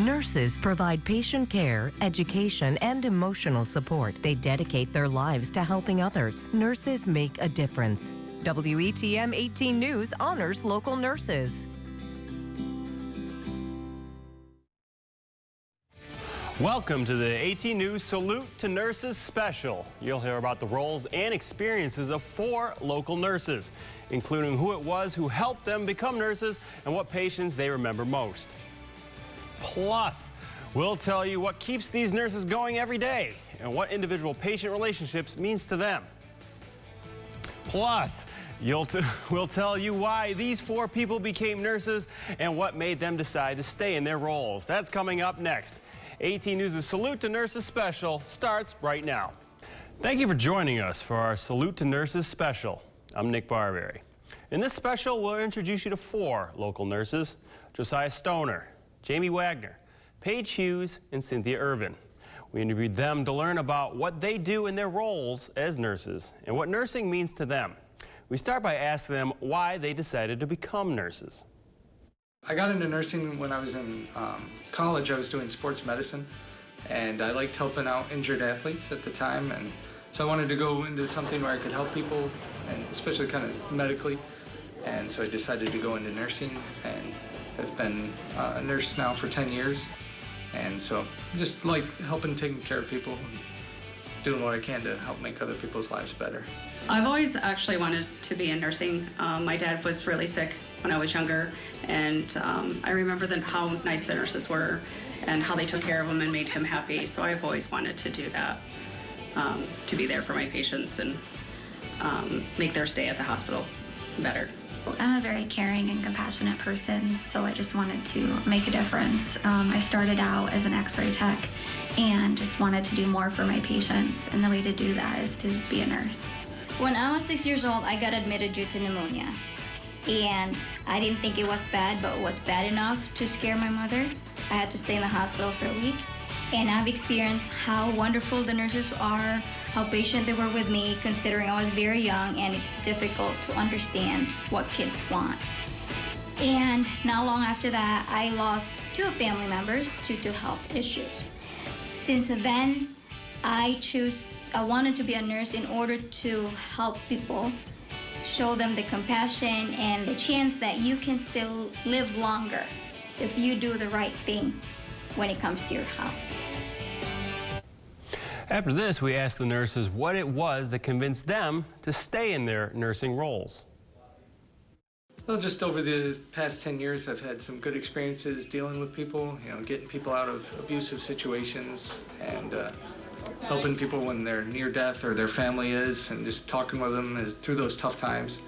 Nurses provide patient care, education, and emotional support. They dedicate their lives to helping others. Nurses make a difference. WETM 18 News honors local nurses. Welcome to the 18 News Salute to Nurses special. You'll hear about the roles and experiences of 4 local nurses, including who it was who helped them become nurses and what patients they remember most. Plus, we'll tell you what keeps these nurses going every day and what individual patient relationships means to them. Plus, we'll tell you why these 4 people became nurses and what made them decide to stay in their roles. That's coming up next. 18 News' Salute to Nurses special starts right now. Thank you for joining us for our Salute to Nurses special. I'm Nick Barberry. In this special, we'll introduce you to 4 local nurses: Josiah Stoner, Jamie Wagner, Paige Hughes, and Cynthia Irvin. We interviewed them to learn about what they do in their roles as nurses and what nursing means to them. We start by asking them why they decided to become nurses. I got into nursing when I was in college. I was doing sports medicine, and I liked helping out injured athletes at the time, and so I wanted to go into something where I could help people, and especially kind of medically, and so I decided to go into nursing, and I've been a nurse now for 10 years, and so just like helping, taking care of people, and doing what I can to help make other people's lives better. I've always actually wanted to be in nursing. My dad was really sick when I was younger, and I remember how nice the nurses were and how they took care of him and made him happy. So I've always wanted to do that, to be there for my patients and make their stay at the hospital better. I'm a very caring and compassionate person, so I just wanted to make a difference. I started out as an X-ray tech and just wanted to do more for my patients, and the way to do that is to be a nurse. When I was 6 years old, I got admitted due to pneumonia. And I didn't think it was bad, but it was bad enough to scare my mother. I had to stay in the hospital for a week. And I've experienced how wonderful the nurses are, how patient they were with me, considering I was very young and it's difficult to understand what kids want. And not long after that, I lost 2 family members due to health issues. Since then, I wanted to be a nurse in order to help people, show them the compassion and the chance that you can still live longer if you do the right thing when it comes to your health. After this, we asked the nurses what it was that convinced them to stay in their nursing roles. Well, just over the past 10 years, I've had some good experiences dealing with people, getting people out of abusive situations and helping people when they're near death or their family is, and just talking with them through those tough times,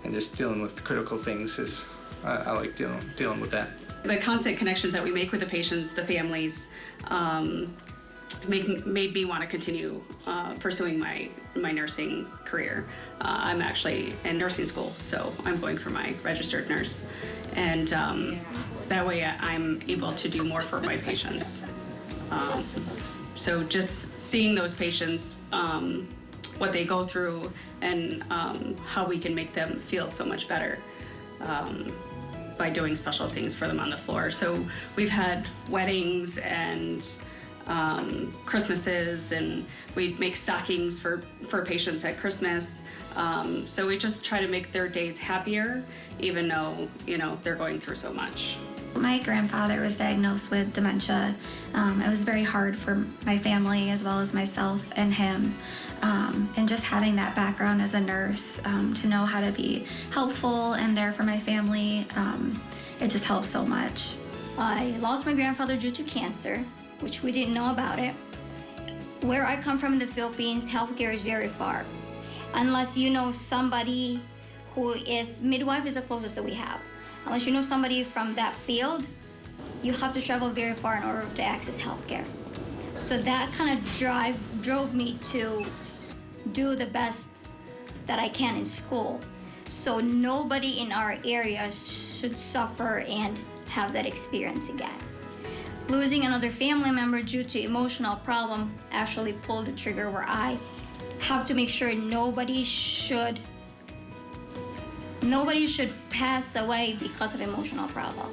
and just dealing with critical things I like dealing with that. The constant connections that we make with the patients, the families, made me want to continue pursuing my nursing career. I'm actually in nursing school, so I'm going for my registered nurse, and that way I'm able to do more for my patients. So just seeing those patients, what they go through, and how we can make them feel so much better by doing special things for them on the floor. So we've had weddings and Christmases, and we make stockings for patients at Christmas. So we just try to make their days happier, even though, they're going through so much. My grandfather was diagnosed with dementia. It was very hard for my family as well as myself and him. And just having that background as a nurse, to know how to be helpful and there for my family, it just helps so much. I lost my grandfather due to cancer, which we didn't know about it. Where I come from in the Philippines, healthcare is very far. Unless you know somebody midwife is the closest that we have. Unless you know somebody from that field, you have to travel very far in order to access healthcare. So that kind of drove me to do the best that I can in school. So nobody in our area should suffer and have that experience again. Losing another family member due to emotional problem actually pulled the trigger where I have to make sure nobody should pass away because of emotional problem.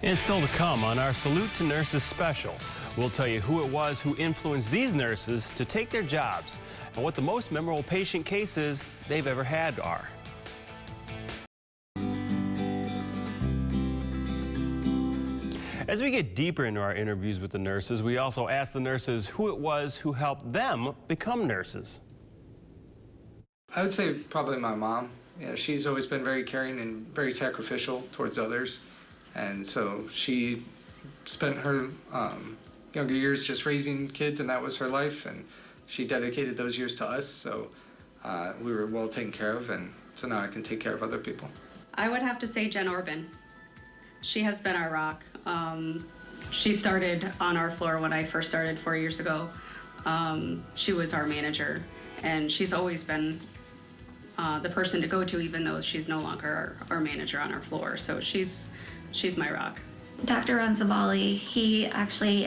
And still to come on our Salute to Nurses special. We'll tell you who it was who influenced these nurses to take their jobs and what the most memorable patient cases they've ever had are. As we get deeper into our interviews with the nurses, we also ask the nurses who it was who helped them become nurses. I would say probably my mom. You know, she's always been very caring and very sacrificial towards others. And so she spent her younger years just raising kids, and that was her life. And she dedicated those years to us, so we were well taken care of, and so now I can take care of other people. I would have to say Jen Orban. She has been our rock. She started on our floor when I first started 4 years ago. She was our manager, and she's always been the person to go to, even though she's no longer our manager on our floor. So she's my rock. Dr. Ronzavali,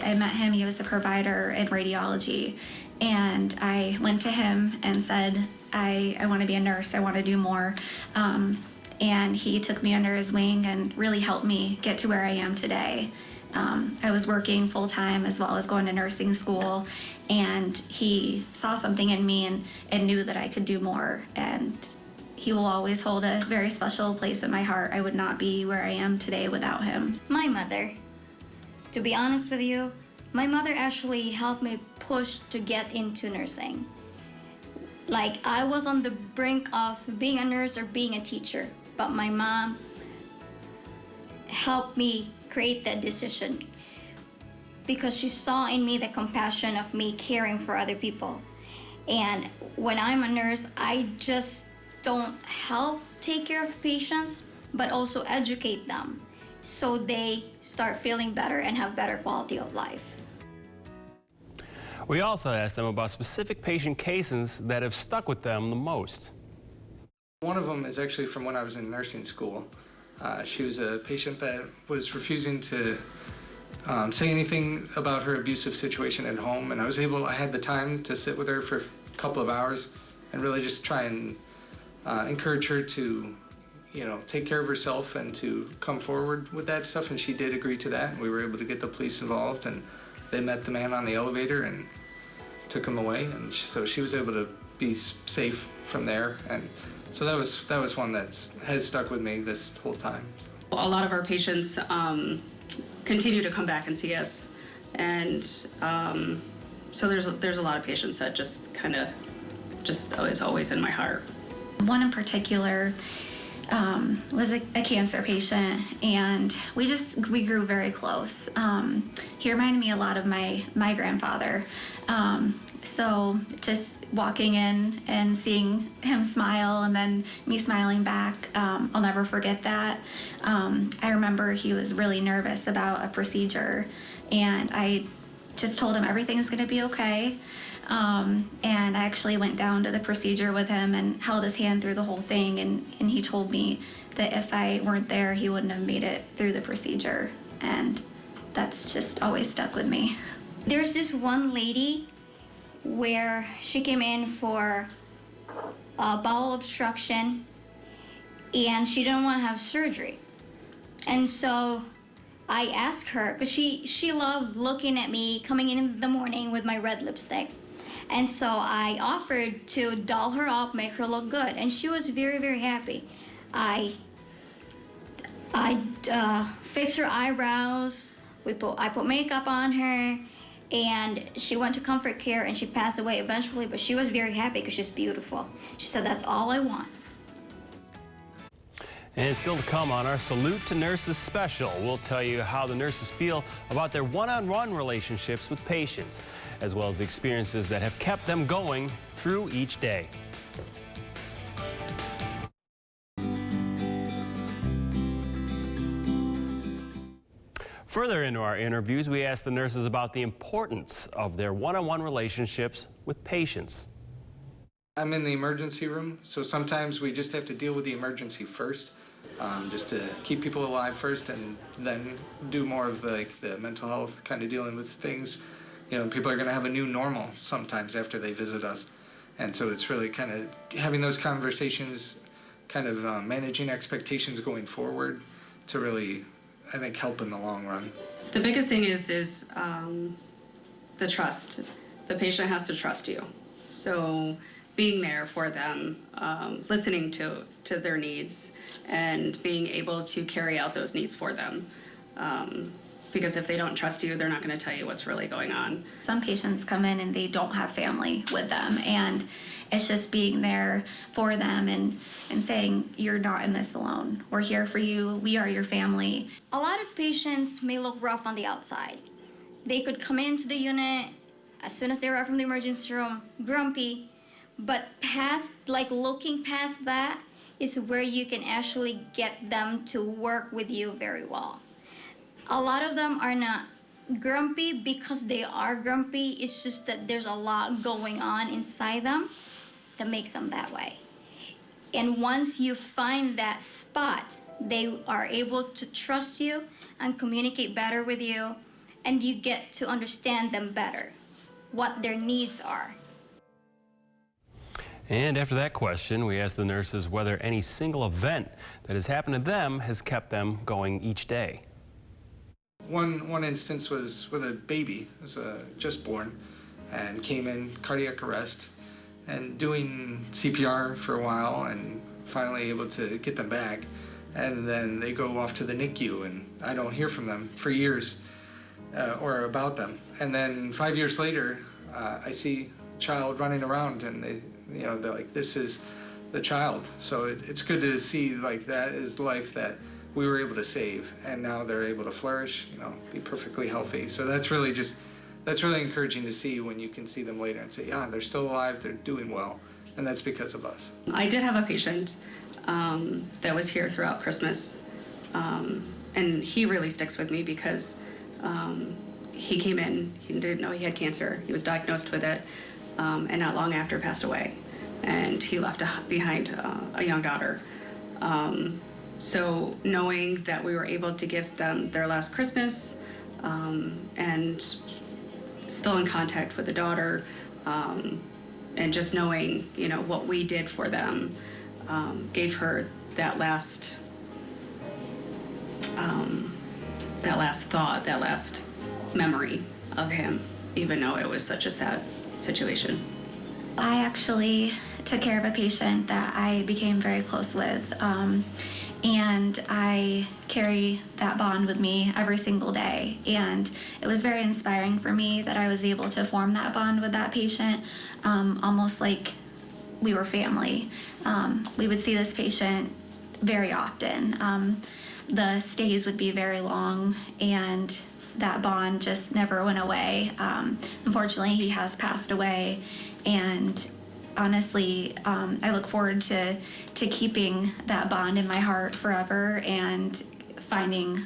I met him, he was a provider in radiology, and I went to him and said, I want to be a nurse, I want to do more. And he took me under his wing and really helped me get to where I am today. I was working full-time as well as going to nursing school, and he saw something in me and knew that I could do more, and he will always hold a very special place in my heart. I would not be where I am today without him. My mother. To be honest with you, my mother actually helped me push to get into nursing. Like, I was on the brink of being a nurse or being a teacher, but my mom helped me create that decision because she saw in me the compassion of me caring for other people. And when I'm a nurse, I just don't help take care of patients, but also educate them so they start feeling better and have better quality of life. We also asked them about specific patient cases that have stuck with them the most. One of them is actually from when I was in nursing school. She was a patient that was refusing to say anything about her abusive situation at home, and I had the time to sit with her for a couple of hours and really just try and encourage her to, take care of herself and to come forward with that stuff, and she did agree to that. We were able to get the police involved, and they met the man on the elevator and took him away, and so she was able to be safe from there. And so that was one that has stuck with me this whole time. A lot of our patients continue to come back and see us, and so there's a lot of patients that just is always in my heart. One in particular was a cancer patient, and we grew very close. He reminded me a lot of my grandfather. So just walking in and seeing him smile and then me smiling back, I'll never forget that. I remember he was really nervous about a procedure, and I just told him everything's going to be okay. And I actually went down to the procedure with him and held his hand through the whole thing, and he told me that if I weren't there, he wouldn't have made it through the procedure, and that's just always stuck with me. There's this one lady where she came in for bowel obstruction, and she didn't want to have surgery. And so I asked her, because she loved looking at me coming in the morning with my red lipstick. And so I offered to doll her up, make her look good, and she was very, very happy. I fixed her eyebrows, I put makeup on her, and she went to Comfort Care, and she passed away eventually, but she was very happy because she's beautiful. She said, "That's all I want." And still to come on our Salute to Nurses special, we'll tell you how the nurses feel about their one-on-one relationships with patients, as well as the experiences that have kept them going through each day. Further into our interviews, we asked the nurses about the importance of their one-on-one relationships with patients. I'm in the emergency room, so sometimes we just have to deal with the emergency first, just to keep people alive first, and then do more of the mental health kind of dealing with things. People are going to have a new normal sometimes after they visit us, and so it's really kind of having those conversations, kind of managing expectations going forward to really I think, help in the long run. The biggest thing is the trust. The patient has to trust you. So being there for them, listening to their needs, and being able to carry out those needs for them. Because if they don't trust you, they're not going to tell you what's really going on. Some patients come in and they don't have family with them, and it's just being there for them and saying, you're not in this alone. We're here for you. We are your family. A lot of patients may look rough on the outside. They could come into the unit as soon as they arrive from the emergency room, grumpy, but looking past that is where you can actually get them to work with you very well. A lot of them are not grumpy because they are grumpy. It's just that there's a lot going on inside them that makes them that way. And once you find that spot, they are able to trust you and communicate better with you, and you get to understand them better, what their needs are. And after that question, we asked the nurses whether any single event that has happened to them has kept them going each day. One instance was with a baby, it was just born, and came in cardiac arrest, and doing CPR for a while, and finally able to get them back. And then they go off to the NICU, and I don't hear from them for years, or about them. And then 5 years later, I see a child running around, and they're like, this is the child. So it's good to see like that is life that we were able to save, and now they're able to flourish, be perfectly healthy. So that's really encouraging to see when you can see them later and say, yeah, they're still alive, they're doing well, and that's because of us. I did have a patient that was here throughout Christmas, and he really sticks with me because he came in, he didn't know he had cancer, he was diagnosed with it, and not long after passed away, and he left behind a young daughter. So knowing that we were able to give them their last Christmas, and still in contact with the daughter, and just knowing, what we did for them, gave her that last thought, that last memory of him, even though it was such a sad situation. I actually took care of a patient that I became very close with. And I carry that bond with me every single day. And it was very inspiring for me that I was able to form that bond with that patient, almost like we were family. We would see this patient very often. The stays would be very long, and that bond just never went away. Unfortunately, he has passed away, and honestly, I look forward to keeping that bond in my heart forever and finding,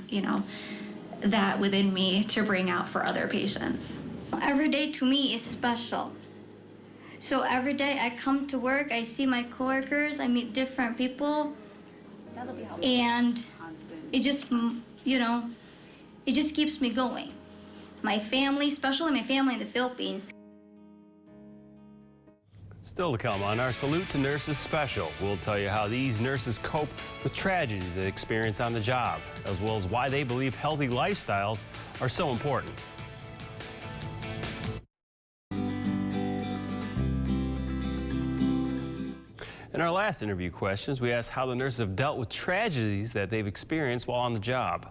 that within me to bring out for other patients. Every day to me is special. So every day I come to work, I see my coworkers, I meet different people, and it just, it just keeps me going. My family, especially my family in the Philippines. Still to come on our Salute to Nurses special, we'll tell you how these nurses cope with tragedies they experience on the job, as well as why they believe healthy lifestyles are so important. In our last interview questions, we asked how the nurses have dealt with tragedies that they've experienced while on the job.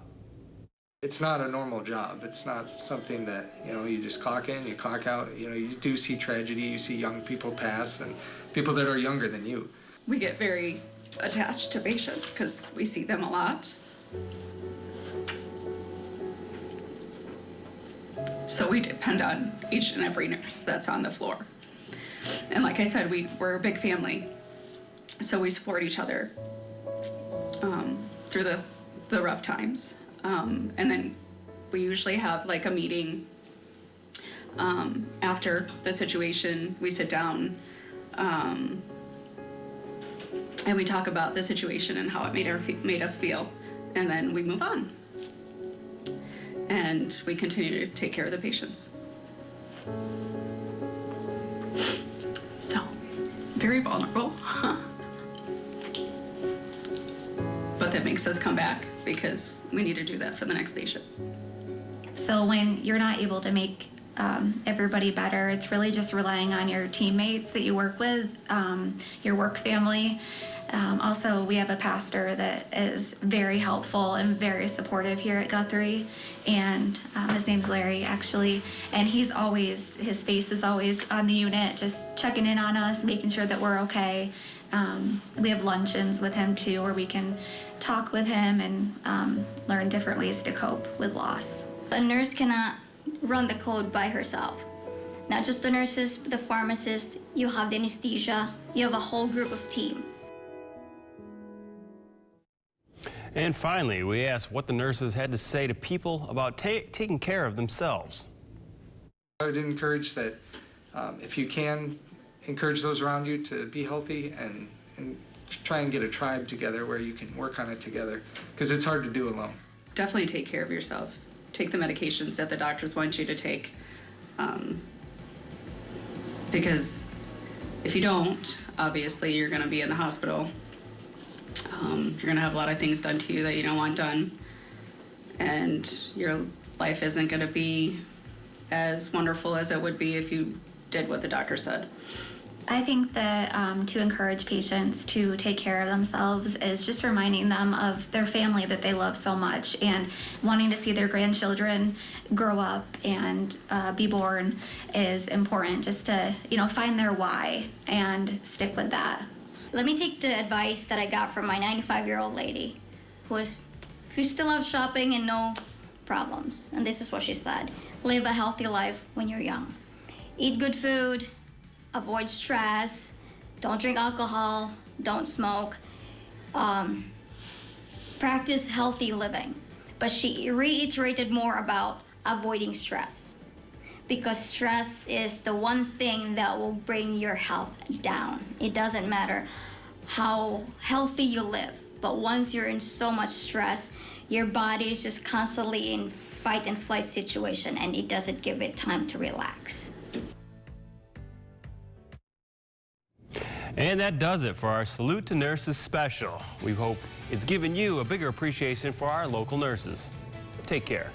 It's not a normal job. It's not something that, you just clock in, you clock out. You do see tragedy, you see young people pass, and people that are younger than you. We get very attached to patients because we see them a lot. So we depend on each and every nurse that's on the floor. And like I said, we're a big family. So we support each other through the rough times. And then we usually have like a meeting after the situation. We sit down and we talk about the situation and how it made us feel. And then we move on. And we continue to take care of the patients. So, very vulnerable. But the that makes us come back, because we need to do that for the next patient. So when you're not able to make everybody better, it's really just relying on your teammates that you work with, your work family. Also, we have a pastor that is very helpful and very supportive here at Guthrie, and his name's Larry, actually, and his face is always on the unit, just checking in on us, making sure that we're okay. We have luncheons with him too, where we can talk with him and learn different ways to cope with loss. A nurse cannot run the code by herself. Not just the nurses, the pharmacist, you have the anesthesia, you have a whole group of team. And finally, we asked what the nurses had to say to people about taking care of themselves. I would encourage that if you can, encourage those around you to be healthy and try and get a tribe together where you can work on it together, because it's hard to do alone. Definitely take care of yourself. Take the medications that the doctors want you to take, because if you don't, obviously you're going to be in the hospital. You're going to have a lot of things done to you that you don't want done, and your life isn't going to be as wonderful as it would be if you did what the doctor said. I think that to encourage patients to take care of themselves is just reminding them of their family that they love so much, and wanting to see their grandchildren grow up and be born is important, just to, find their why and stick with that. Let me take the advice that I got from my 95-year-old lady, who still loves shopping and no problems. And this is what she said: live a healthy life when you're young. Eat good food, avoid stress, don't drink alcohol, don't smoke, practice healthy living. But she reiterated more about avoiding stress, because stress is the one thing that will bring your health down. It doesn't matter how healthy you live, but once you're in so much stress, your body is just constantly in fight and flight situation, and it doesn't give it time to relax. And that does it for our Salute to Nurses special. We hope it's given you a bigger appreciation for our local nurses. Take care.